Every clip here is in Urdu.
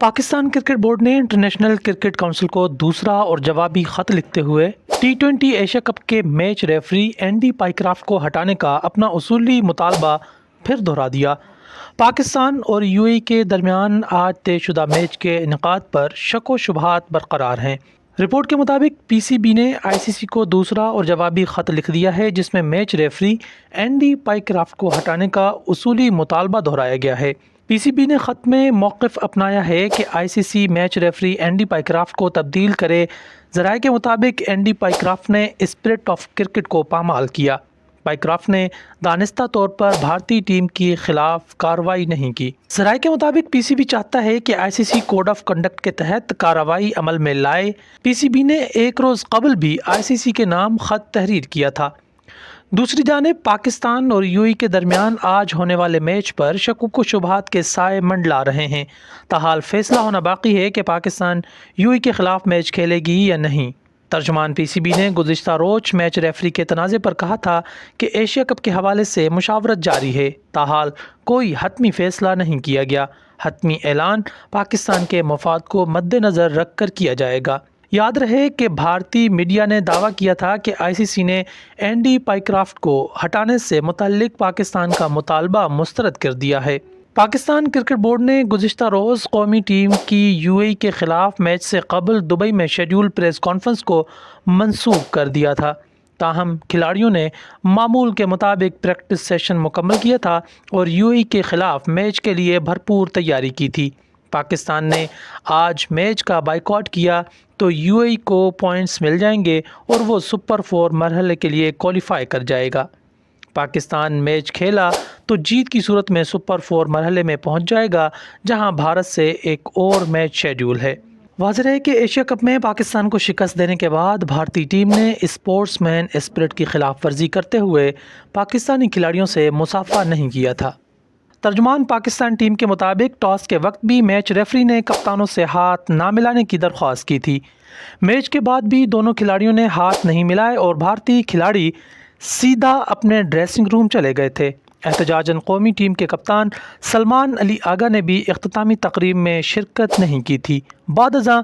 پاکستان کرکٹ بورڈ نے انٹرنیشنل کرکٹ کونسل کو دوسرا اور جوابی خط لکھتے ہوئے ٹی20 ایشیا کپ کے میچ ریفری اینڈی پائیکرافٹ کو ہٹانے کا اپنا اصولی مطالبہ پھر دہرا دیا۔ پاکستان اور یو اے ای کے درمیان آج طے شدہ میچ کے انعقاد پر شک و شبہات برقرار ہیں۔ رپورٹ کے مطابق پی سی بی نے آئی سی سی کو دوسرا اور جوابی خط لکھ دیا ہے، جس میں میچ ریفری اینڈی پائیکرافٹ کو ہٹانے کا اصولی مطالبہ دہرایا گیا ہے۔ پی سی بی نے خط میں موقف اپنایا ہے کہ آئی سی سی میچ ریفری اینڈی پائیکرافٹ کو تبدیل کرے۔ ذرائع کے مطابق اینڈی پائیکرافٹ نے اسپرٹ آف کرکٹ کو پامال کیا۔ پائیکرافٹ نے دانستہ طور پر بھارتی ٹیم کے خلاف کارروائی نہیں کی۔ ذرائع کے مطابق پی سی بی چاہتا ہے کہ آئی سی سی کوڈ آف کنڈکٹ کے تحت کارروائی عمل میں لائے۔ پی سی بی نے ایک روز قبل بھی آئی سی سی کے نام خط تحریر کیا تھا۔ دوسری جانب پاکستان اور یو اے ای کے درمیان آج ہونے والے میچ پر شکوک و شبہات کے سائے منڈلا رہے ہیں۔ تاحال فیصلہ ہونا باقی ہے کہ پاکستان یو اے ای کے خلاف میچ کھیلے گی یا نہیں۔ ترجمان پی سی بی نے گزشتہ روز میچ ریفری کے تنازع پر کہا تھا کہ ایشیا کپ کے حوالے سے مشاورت جاری ہے، تاحال کوئی حتمی فیصلہ نہیں کیا گیا۔ حتمی اعلان پاکستان کے مفاد کو مد نظر رکھ کر کیا جائے گا۔ یاد رہے کہ بھارتی میڈیا نے دعویٰ کیا تھا کہ آئی سی سی نے اینڈی پائیکرافٹ کو ہٹانے سے متعلق پاکستان کا مطالبہ مسترد کر دیا ہے۔ پاکستان کرکٹ بورڈ نے گزشتہ روز قومی ٹیم کی یو اے ای کے خلاف میچ سے قبل دبئی میں شیڈول پریس کانفرنس کو منسوخ کر دیا تھا، تاہم کھلاڑیوں نے معمول کے مطابق پریکٹس سیشن مکمل کیا تھا اور یو اے ای کے خلاف میچ کے لیے بھرپور تیاری کی تھی۔ پاکستان نے آج میچ کا بائیکاٹ کیا تو یو اے ای کو پوائنٹس مل جائیں گے اور وہ سپر 4 مرحلے کے لیے کوالیفائی کر جائے گا۔ پاکستان میچ کھیلا تو جیت کی صورت میں سپر 4 مرحلے میں پہنچ جائے گا، جہاں بھارت سے ایک اور میچ شیڈول ہے۔ واضح ہے کہ ایشیا کپ میں پاکستان کو شکست دینے کے بعد بھارتی ٹیم نے اسپورٹس مین اسپرٹ کی خلاف ورزی کرتے ہوئے پاکستانی کھلاڑیوں سے مصافحہ نہیں کیا تھا۔ ترجمان پاکستان ٹیم کے مطابق ٹاس کے وقت بھی میچ ریفری نے کپتانوں سے ہاتھ نہ ملانے کی درخواست کی تھی۔ میچ کے بعد بھی دونوں کھلاڑیوں نے ہاتھ نہیں ملائے اور بھارتی کھلاڑی سیدھا اپنے ڈریسنگ روم چلے گئے تھے۔ احتجاجاً قومی ٹیم کے کپتان سلمان علی آغا نے بھی اختتامی تقریب میں شرکت نہیں کی تھی۔ بعد ازاں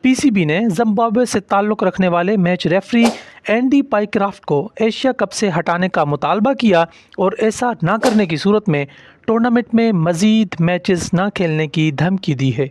پی سی بی نے زمبابوے سے تعلق رکھنے والے میچ ریفری اینڈی پائیکرافٹ کو ایشیا کپ سے ہٹانے کا مطالبہ کیا اور ایسا نہ کرنے کی صورت میں ٹورنامنٹ میں مزید میچز نہ کھیلنے کی دھمکی دی ہے۔